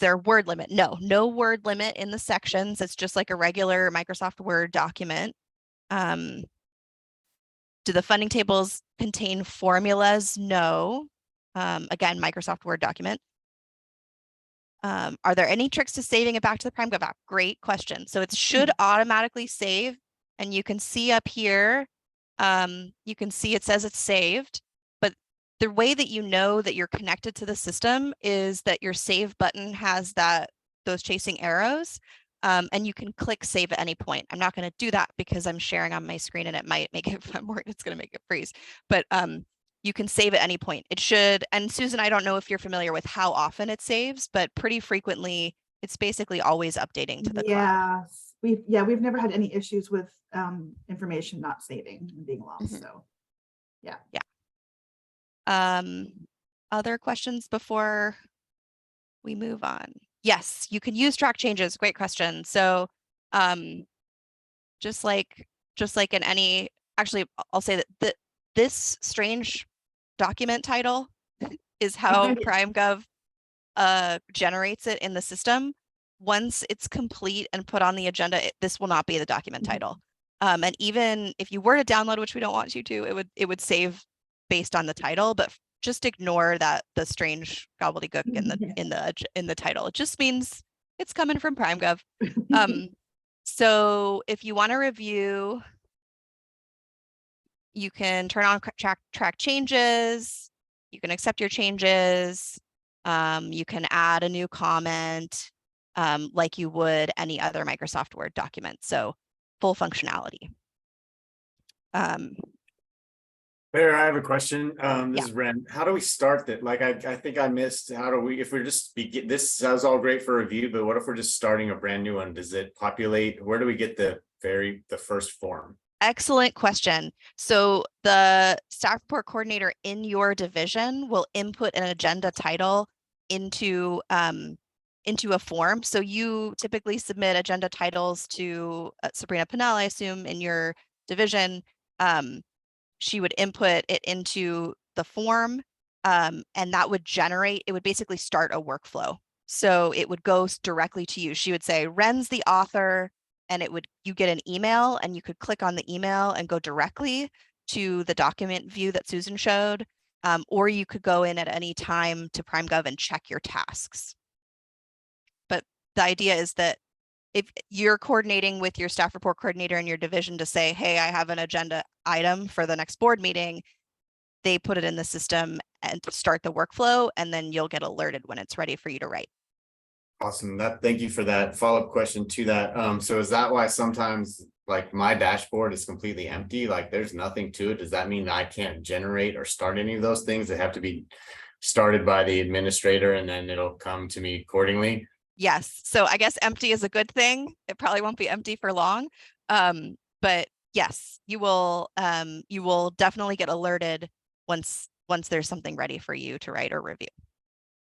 there a word limit? No word limit in the sections. It's just like a regular Microsoft Word document. Do the funding tables contain formulas? No. Again, Microsoft Word document. Are there any tricks to saving it back to the PrimeGov app? Great question. So it should automatically save, and you can see up here, you can see it says it's saved, but the way that you know that you're connected to the system is that your save button has those chasing arrows, and you can click save at any point. I'm not going to do that because I'm sharing on my screen and it might make it, I'm worried it's going to make it freeze, but you can save at any point. It should, and Susan, I don't know if you're familiar with how often it saves, but pretty frequently, it's basically always updating to the cloud. We've never had any issues with information not saving and being lost. So yeah. Other questions before we move on? Yes, you can use track changes. Great question. So just like in any, actually, I'll say that this strange document title is how PrimeGov generates it in the system. Once it's complete and put on the agenda, this will not be the document title. And even if you were to download, which we don't want you to, it would save based on the title, but just ignore the strange gobbledygook in the title. It just means it's coming from PrimeGov. So if you want to review, you can turn on track changes. You can accept your changes. You can add a new comment like you would any other Microsoft Word document. So full functionality. Bear, I have a question. This is Ren. How do we start that? Like, I think I missed. How do we, if we're just this sounds all great for review, but what if we're just starting a brand new one? Does it populate? Where do we get the first form? Excellent question. So the staff report coordinator in your division will input an agenda title into a form. So you typically submit agenda titles to Sabrina Pinnell, I assume, in your division. She would input it into the form, and that would generate, it would basically start a workflow. So it would go directly to you. She would say, Ren's the author, and you get an email, and you could click on the email and go directly to the document view that Susan showed, or you could go in at any time to PrimeGov and check your tasks. But the idea is that if you're coordinating with your staff report coordinator in your division to say, hey, I have an agenda item for the next board meeting, they put it in the system and start the workflow, and then you'll get alerted when it's ready for you to write. Awesome. Thank you for that follow-up question to that. So is that why sometimes like my dashboard is completely empty? Like there's nothing to it. Does that mean I can't generate or start any of those things? They have to be started by the administrator and then it'll come to me accordingly? Yes. So I guess empty is a good thing. It probably won't be empty for long. But yes, you will definitely get alerted once there's something ready for you to write or review.